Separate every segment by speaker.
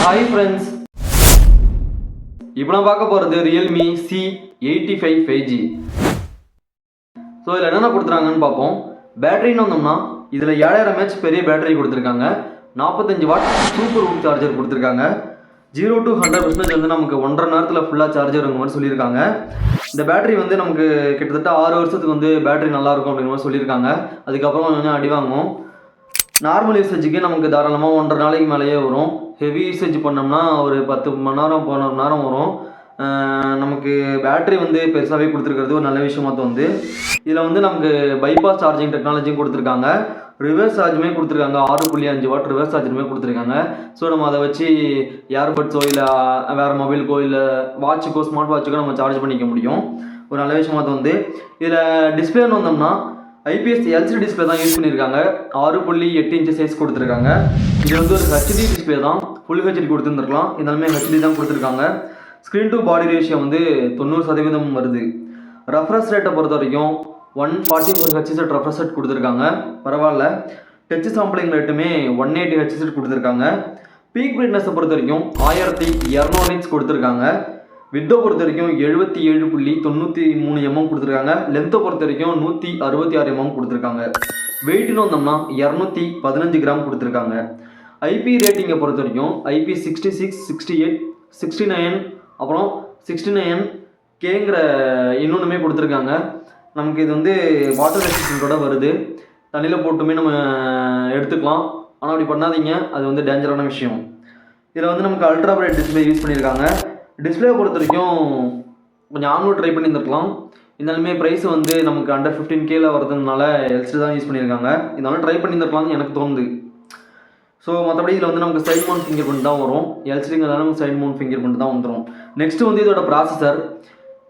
Speaker 1: Hi friends, இப்போ நான் பார்க்க போகிறது Realme C85 5G. ஸோ இதில் என்னென்ன கொடுத்துருக்காங்கன்னு பார்ப்போம். பேட்டரின்னு வந்தோம்னா இதில் 7000 mAh பெரிய பேட்டரி கொடுத்துருக்காங்க. 45 வாட் சூப்பர் ஹூக் சார்ஜர் கொடுத்துருக்காங்க. 0 to 100% வந்து நமக்கு 1.5 நேரத்தில் ஃபுல்லாக சார்ஜர் இருக்கிற மாதிரி சொல்லியிருக்காங்க. இந்த பேட்டரி வந்து நமக்கு கிட்டத்தட்ட 6 வருஷத்துக்கு வந்து பேட்டரி நல்லாயிருக்கும் அப்படிங்கிற மாதிரி சொல்லியிருக்காங்க. அதுக்கப்புறம் கொஞ்சம் அடி வாங்கும். நார்மல் யூசேஜுக்கு நமக்கு தாராளமாக 1.5 நாளைக்கு மேலேயே வரும். ஹெவி யூசேஜ் பண்ணோம்னா ஒரு 10 மணி நேரம் 11 மணி நேரம் வரும். நமக்கு பேட்டரி வந்து பெருசாகவே கொடுத்துருக்கிறது ஒரு நல்ல விஷயமா வந்து இதில் வந்து நமக்கு பைபாஸ் சார்ஜிங் டெக்னாலஜியும் கொடுத்துருக்காங்க. ரிவர்ஸ் சார்ஜுமே கொடுத்துருக்காங்க. 6.5 வாட் ரிவர்ஸ் சார்ஜருமே கொடுத்துருக்காங்க. ஸோ நம்ம அதை வச்சு ஏர்பட்ஸோ இல்லை வேறு மொபைலுக்கோ இல்லை வாட்சுக்கோ ஸ்மார்ட் வாட்சுக்கோ நம்ம சார்ஜ் பண்ணிக்க முடியும். ஒரு நல்ல விஷயமா வந்து இதில் டிஸ்பிளேன்னு வந்தோம்னா IPS LCD டிஸ்பிளே தான் யூஸ் பண்ணியிருக்காங்க. 6.8 இன்ச் சைஸ் கொடுத்துருக்காங்க. இது வந்து ஒரு HD டிஸ்பிளே தான், ஃபுல் HD கொடுத்துருந்துருக்கலாம். இதனாலுமே HD தான் கொடுத்துருக்காங்க. ஸ்க்ரீன் டு பாடி ரேஷியோ வந்து 90% வருது. ரெஃப்ரெஷ் ரேட்டை பொறுத்த வரைக்கும் 144 Hz ரெஃப்ரெஷ் ரேட் கொடுத்துருக்காங்க. பரவாயில்ல. டச் சாம்பிளிங் ரேட்டுமே 180 Hz கொடுத்துருக்காங்க. பீக் பிரைட்னஸை பொறுத்த வரைக்கும் 1200 nits கொடுத்துருக்காங்க. வித்தை பொறுத்த வரைக்கும் 77.93 mm கொடுத்துருக்காங்க. லென்த்தை பொறுத்த வரைக்கும் 166 mm கொடுத்துருக்காங்க. வெயிட்னு வந்தோம்னா 215 கிராம் கொடுத்துருக்காங்க. IP ரேட்டிங்கை பொறுத்த வரைக்கும் IP 66, 68, 69 அப்புறம் 69Kங்கிற இன்னொன்றுமே கொடுத்துருக்காங்க. நமக்கு இது வந்து வாட்டர் ரெசிஸ்டன்ட்டோட வருது. தண்ணியில் போட்டுமே நம்ம எடுத்துக்கலாம். ஆனால் அப்படி பண்ணாதீங்க, அது வந்து டேஞ்சரான விஷயம். இதில் வந்து நமக்கு அல்ட்ரா பிரைட் டிஸ்பிளே யூஸ் பண்ணியிருக்காங்க. டிஸ்பிளே பொறுத்த வரைக்கும் கொஞ்சம் ஆன்லைன் ட்ரை பண்ணியிருந்துருக்கலாம். இருந்தாலுமே ப்ரைஸ் வந்து நமக்கு அண்டர் 15Kல வரதுனால LCD தான் யூஸ் பண்ணியிருக்காங்க. இதனால ட்ரை பண்ணியிருந்துருக்கலாம்னு எனக்கு தோணுது. ஸோ மற்றபடி இதில் வந்து நமக்கு சைட் மவுண்ட் ஃபிங்கர் பிரிண்ட் தான் வரும். LCDங்கிறதால நமக்கு சைட் மவுண்ட் ஃபிங்கர் பிரிண்ட் தான் வந்துடும். நெக்ஸ்ட்டு வந்து இதோட ப்ராசஸர்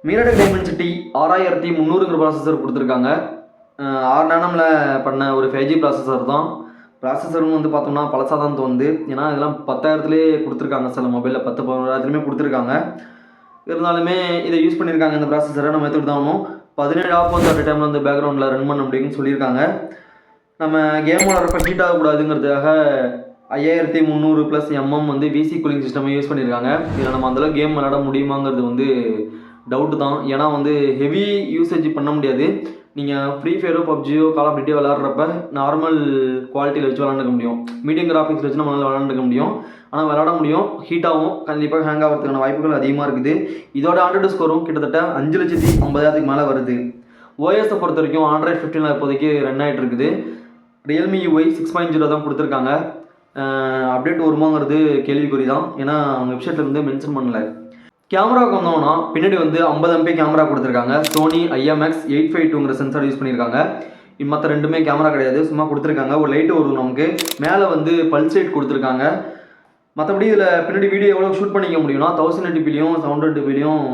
Speaker 1: MediaTek Dimensity 6300 ப்ராசஸர் கொடுத்துருக்காங்க. 6 நானமில் பண்ண ஒரு 5G ப்ராசஸர் தான். ப்ராசஸரும் வந்து பார்த்தோம்னா பழசாக தான் தோணுது. ஏன்னா இதெல்லாம் 10,000லேயே கொடுத்துருக்காங்க. சில மொபைலில் 10-11,000மே கொடுத்துருக்காங்க. இருந்தாலுமே இதை யூஸ் பண்ணியிருக்காங்க. இந்த ப்ராசஸரை நம்ம எடுத்துகிட்டு தான் ஆகணும். 17 ஆப் வந்து அட் டைமில் வந்து பேக்ரவுண்டில் ரன் பண்ண அப்படின்னு சொல்லியிருக்காங்க. நம்ம கேம் விளாட்றப்ப ஹீட் ஆகக்கூடாதுங்கிறதுக்காக 5300+ mm வந்து VC கூலிங் சிஸ்டமே யூஸ் பண்ணியிருக்காங்க. இதில் நம்ம அந்தளவுக்கு கேம் விளாட முடியுமாங்கிறது வந்து டவுட்டு தான். ஏன்னா வந்து ஹெவி யூசேஜ் பண்ண முடியாது. நீங்கள் ஃப்ரீ ஃபயரோ பப்ஜியோ கால் ஆஃப் டியூட்டியோ விளாட்றப்ப நார்மல் குவாலிட்டியில் வச்சு விளாண்டுக்க முடியும். மீடியம் கிராஃபிக்ஸ் வச்சு நம்மளால் விளாண்டுக்க முடியும். ஆனால் விளாட முடியும். ஹீட்டாகவும் கண்டிப்பாக ஹேங் ஆகிறதுக்கான வாய்ப்புகள் அதிகமாக இருக்குது. இதோட ஆண்ட்ராய்டு ஸ்கோரும் கிட்டத்தட்ட 5,50,000 மேலே வருது. OSஐ பொறுத்த வரைக்கும் Android 15 இப்போதைக்கு ரன் ஆகிட்டு இருக்குது. Realme UI 6.0 தான் கொடுத்துருக்காங்க. அப்டேட் வருமாங்கிறது கேள்விக்குறி தான். ஏன்னா அவங்க வெப்சைட்டில் வந்து மென்ஷன் பண்ணல. கேமராவுக்கு வந்தோம்னா பின்னாடி வந்து 50 MP கேமரா கொடுத்துருக்காங்க. Sony IMX 852ங்கிற சென்சார் யூஸ் பண்ணியிருக்காங்க. மற்ற ரெண்டுமே கேமரா கிடையாது, சும்மா கொடுத்துருக்காங்க. ஒரு லைட்டு வரும் நமக்கு. மேலே வந்து பல்ஸ் லைட் கொடுத்துருக்காங்க. மற்றபடி இதில் பின்னாடி வீடியோ எவ்வளோ ஷூட் பண்ணிக்க முடியும்னா 1080pலையும் 720pலையும்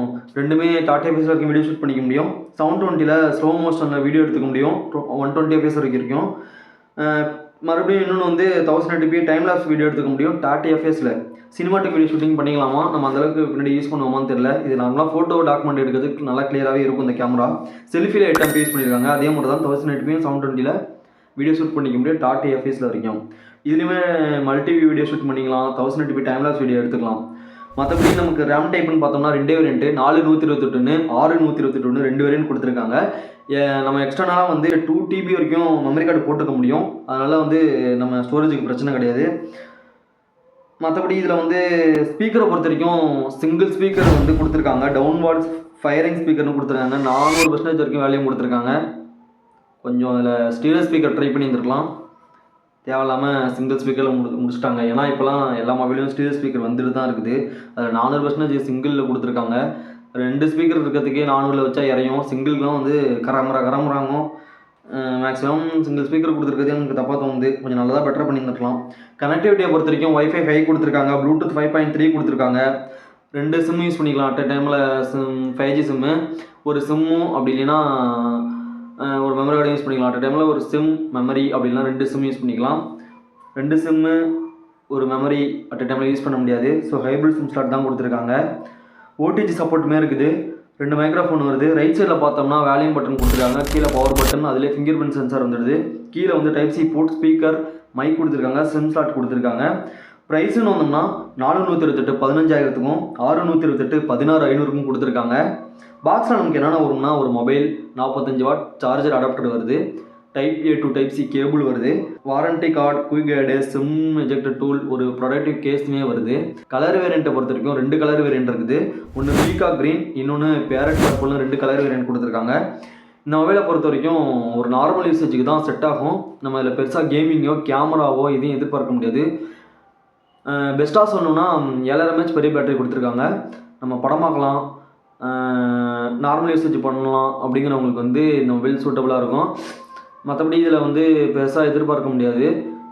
Speaker 1: ரெண்டுமே டாட்டா fps வரைக்கும் வீடியோ ஷூட் பண்ணிக்க முடியும். 720ல் ஸ்லோ மோஷனில் வீடியோ எடுத்துக்க முடியும். 120 fps வரைக்கும் இருக்கும். மறுபடியும் இன்னொன்று வந்து 1080p டைம் லாப்ஸ் வீடியோ எடுத்துக்க முடியும். டாட்டா fpsல சினிமாட்டிக் வீடியோ ஷூட்டிங் பண்ணிக்கலாமா, நம்ம அந்தளவுக்கு பின்னாடி யூஸ் பண்ணுவோமான்னு தெரியல. இது நார்மலாக ஃபோட்டோ டாக்குமெண்ட் எடுக்கிறதுக்கு நல்லா கிளியராகவே இருக்கும். இந்த கேமரா செல்ஃபியில் 8 MP யூஸ் பண்ணியிருக்காங்க. அதே மாதிரி தான் 1080pயும் 720ல் வீடியோ ஷூட் பண்ணிக்க முடியும் டாட்டா fpsல வரைக்கும். இதுலேயுமே மல்டி வீடியோ ஷூட் பண்ணிக்கலாம். 1080p டைம் லாப்ஸ் வீடியோ எடுத்துக்கலாம். மற்றபடி நமக்கு ரேம் டைப்னு பார்த்தோம்னா 2 வேரியன்ட்டு 4128 6128 2 வேரியன்ட் கொடுத்துருக்காங்க. நம்ம எக்ஸ்டர்னலாக வந்து 2 TB வரைக்கும் மெமரி கார்டு போட்டுக்க முடியும். அதனால் வந்து நம்ம ஸ்டோரேஜுக்கு பிரச்சனை கிடையாது. மற்றபடி இதில் வந்து ஸ்பீக்கரை பொறுத்த வரைக்கும் சிங்கிள் ஸ்பீக்கர் வந்து கொடுத்துருக்காங்க. டவுன்வார்ட்ஸ் ஃபயரிங் ஸ்பீக்கர்னு கொடுத்துருக்காங்க. 400% வரைக்கும் வேல்யூம் கொடுத்துருக்காங்க. கொஞ்சம் அதில் ஸ்டீரியோ ஸ்பீக்கர் ட்ரை பண்ணியிருந்துருக்கலாம். தேவையில்லாமல் சிங்கிள் ஸ்பீக்கரில் முடிச்சிட்டாங்க. ஏன்னா இப்போலாம் எல்லா மொபைலும் ஸ்டீரியோ ஸ்பீக்கர் வந்துட்டு தான் இருக்குது. அதில் 400% சிங்கிளில் கொடுத்துருக்காங்க. 2 ஸ்பீக்கர் இருக்கிறதுக்கே 400ல் வச்சா இறையும். சிங்கிள்லாம் வந்து கரமுறாங்க. மேக்ஸிமம் சிங்கிள் ஸ்பீக்கர் கொடுத்துருக்கிறது எனக்கு தப்பாக தோணுது. கொஞ்சம் நல்லதாக பெட்டர் பண்ணியிருந்துருக்கலாம். கனெக்டிவிட்டியை பொறுத்த வரைக்கும் Wi-Fi 5 கொடுத்துருக்காங்க. ப்ளூடூத் 5.3 கொடுத்துருக்காங்க. 2 சிம் யூஸ் பண்ணிக்கலாம். அட் டைமில் 5G சிம்மு ஒரு சிம்மும் அப்படி இல்லைன்னா ஒரு மெமரி கார்டு யூஸ் பண்ணிக்கலாம். அட் டைமில் ஒரு சிம் மெமரி அப்படின்னா 2 சிம் யூஸ் பண்ணிக்கலாம். 2 சிம்மு ஒரு மெமரி அட் டைமில் யூஸ் பண்ண முடியாது. ஸோ ஹைப்ரிட் சிம் ஸ்லாட் தான் கொடுத்துருக்காங்க. OTG சப்போர்ட்டுமே இருக்குது. 2 மைக்ரோஃபோன் வருது. ரைட் சைடில் பார்த்தோம்னா வேல்யூம் பட்டன் கொடுத்துருக்காங்க. கீழே பவர் பட்டன், அதிலே ஃபிங்கர் பிரிண்ட் சென்சார் வந்துடுது. கீழே வந்து type C port, speaker, mic கொடுத்துருக்காங்க. சிம் ஸ்லாட் கொடுத்துருக்காங்க. ப்ரைஸுன்னு வந்தோம்னா 428 15,000க்கும் 628 16,500க்கும் கொடுத்துருக்காங்க. பாக்ஸில் நமக்கு என்னென்ன வரும்னா ஒரு மொபைல், 45 வாட் சார்ஜர் அடாப்டர் வருது, type A to type C cable வருது, warranty card, quick guide, SIM ejector tool, ஒரு ப்ரொடக்டிவ் கேஸுமே வருது. கலர் வேரியண்ட்டை பொறுத்த வரைக்கும் 2 கலர் வேரியண்ட் இருக்குது. ஒன்று பீகா க்ரீன், இன்னொன்று பேரட் பர்பிள்னு 2 கலர் வேரியண்ட் கொடுத்துருக்காங்க. இந்த மொபைலை பொறுத்த வரைக்கும் ஒரு நார்மல் யூசேஜுக்கு தான் செட் ஆகும். நம்ம இதில் பெருசாக கேமிங்கோ கேமராவோ இதையும் எதிர்பார்க்க முடியாது. பெஸ்ட்டாக சொல்லணும்னா 7000 mAh பெரிய பேட்டரி கொடுத்துருக்காங்க. நம்ம படம் பார்க்கலாம், நார்மல் யூசேஜ் பண்ணலாம் அப்படிங்கிறவங்களுக்கு வந்து இந்த மொபைல் சூட்டபுளாக இருக்கும். மற்றபடி இதில் வந்து பெருசாக எதிர்பார்க்க முடியாது.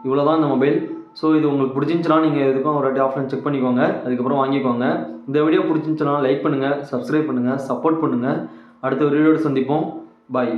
Speaker 1: இவ்வளோ தான் இந்த மொபைல். ஸோ இது உங்களுக்கு பிடிச்சிருந்துச்சுன்னா நீங்கள் எதுக்கும் ஒரு வாட்டி ஆஃப்லைன் செக் பண்ணிக்கோங்க, அதுக்கப்புறம் வாங்கிக்கோங்க. இந்த வீடியோ பிடிச்சிருந்துச்சுன்னா லைக் பண்ணுங்கள், சப்ஸ்கிரைப் பண்ணுங்கள், சப்போர்ட் பண்ணுங்கள். அடுத்த ஒரு வீடியோட சந்திப்போம். பாய்.